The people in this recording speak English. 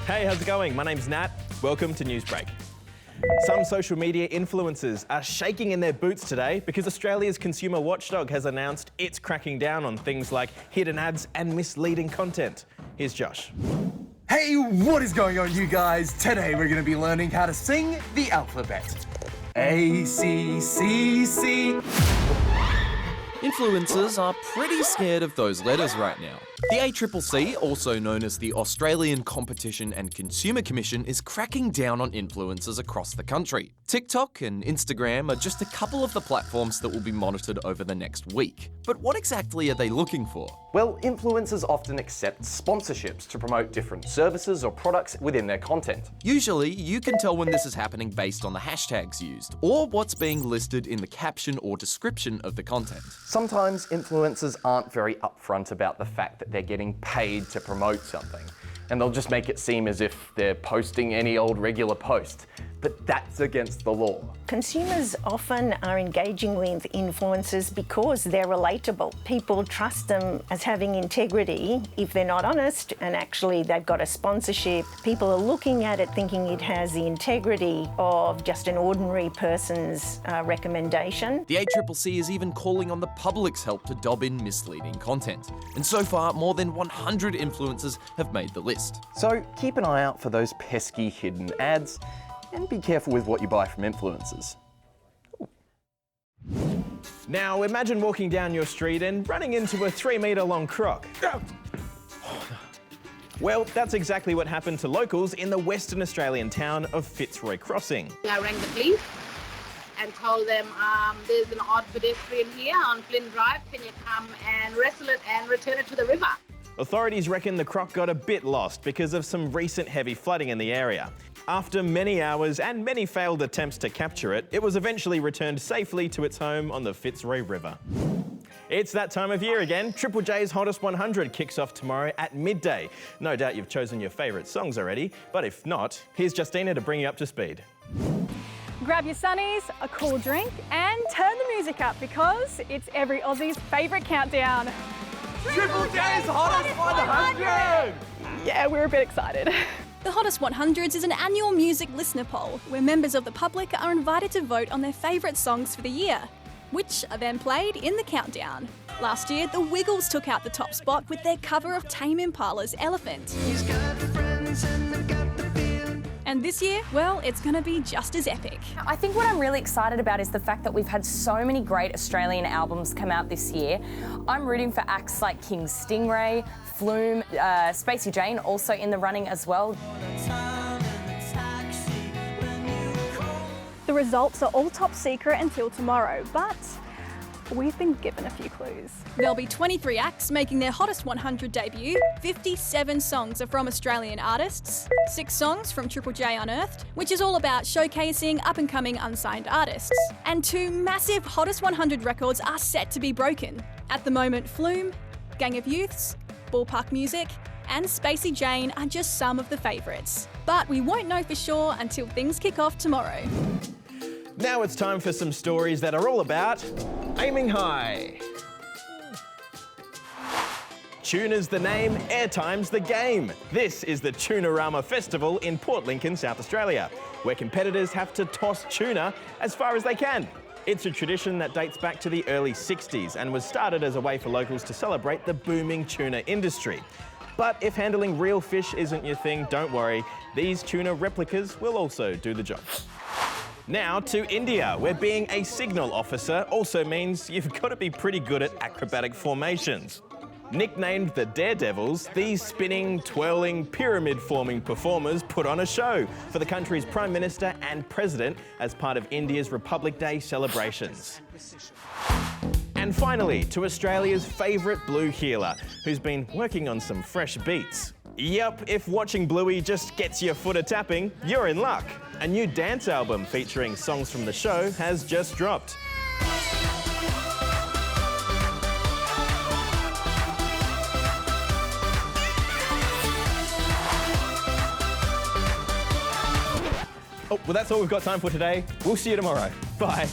Hey, how's it going? My name's Nat. Welcome to Newsbreak. Some social media influencers are shaking in their boots today because Australia's consumer watchdog has announced it's cracking down on things like hidden ads and misleading content. Here's Josh. Hey, what is going on, you guys? Today we're going to be learning how to sing the alphabet. A, C, C, C. Influencers are pretty scared of those letters right now. The ACCC, also known as the Australian Competition and Consumer Commission, is cracking down on influencers across the country. TikTok and Instagram are just a couple of the platforms that will be monitored over the next week. But what exactly are they looking for? Well, influencers often accept sponsorships to promote different services or products within their content. Usually, you can tell when this is happening based on the hashtags used, or what's being listed in the caption or description of the content. Sometimes influencers aren't very upfront about the fact that they're getting paid to promote something, and they'll just make it seem as if they're posting any old regular post. But that's against the law. Consumers often are engaging with influencers because they're relatable. People trust them as having integrity if they're not honest and actually they've got a sponsorship. People are looking at it thinking it has the integrity of just an ordinary person's recommendation. The ACCC is even calling on the public's help to dob in misleading content. And so far, more than 100 influencers have made the list. So keep an eye out for those pesky hidden ads, and be careful with what you buy from influencers. Now, imagine walking down your street and running into a 3-metre long croc. Well, that's exactly what happened to locals in the Western Australian town of Fitzroy Crossing. I rang the police and told them there's an odd pedestrian here on Flynn Drive. Can you come and wrestle it and return it to the river? Authorities reckon the croc got a bit lost because of some recent heavy flooding in the area. After many hours and many failed attempts to capture it, it was eventually returned safely to its home on the Fitzroy River. It's that time of year again. Triple J's Hottest 100 kicks off tomorrow at midday. No doubt you've chosen your favourite songs already, but if not, here's Justina to bring you up to speed. Grab your sunnies, a cool drink, and turn the music up because it's every Aussie's favourite countdown. Triple J's Hottest 100! Yeah, we're a bit excited. The Hottest 100s is an annual music listener poll where members of the public are invited to vote on their favourite songs for the year, which are then played in the countdown. Last year, the Wiggles took out the top spot with their cover of Tame Impala's Elephant. And this year, well, it's going to be just as epic. I think what I'm really excited about is the fact that we've had so many great Australian albums come out this year. I'm rooting for acts like King Stingray, Flume, Spacey Jane also in the running as well. The results are all top secret until tomorrow, but we've been given a few clues. There'll be 23 acts making their Hottest 100 debut. 57 songs are from Australian artists, 6 songs from Triple J Unearthed, which is all about showcasing up-and-coming unsigned artists. And 2 massive Hottest 100 records are set to be broken. At the moment, Flume, Gang of Youths, Park Music and Spacey Jane are just some of the favourites. But we won't know for sure until things kick off tomorrow. Now it's time for some stories that are all about aiming high. Tuna's the name, airtime's the game. This is the Tunarama Festival in Port Lincoln, South Australia, where competitors have to toss tuna as far as they can. It's a tradition that dates back to the early 60s and was started as a way for locals to celebrate the booming tuna industry. But if handling real fish isn't your thing, don't worry. These tuna replicas will also do the job. Now to India, where being a signal officer also means you've got to be pretty good at acrobatic formations. Nicknamed the Daredevils, these spinning, twirling, pyramid-forming performers put on a show for the country's Prime Minister and President as part of India's Republic Day celebrations. And finally, to Australia's favourite blue healer, who's been working on some fresh beats. Yep, if watching Bluey just gets your foot a-tapping, you're in luck. A new dance album featuring songs from the show has just dropped. Oh, well, that's all we've got time for today. We'll see you tomorrow. Bye.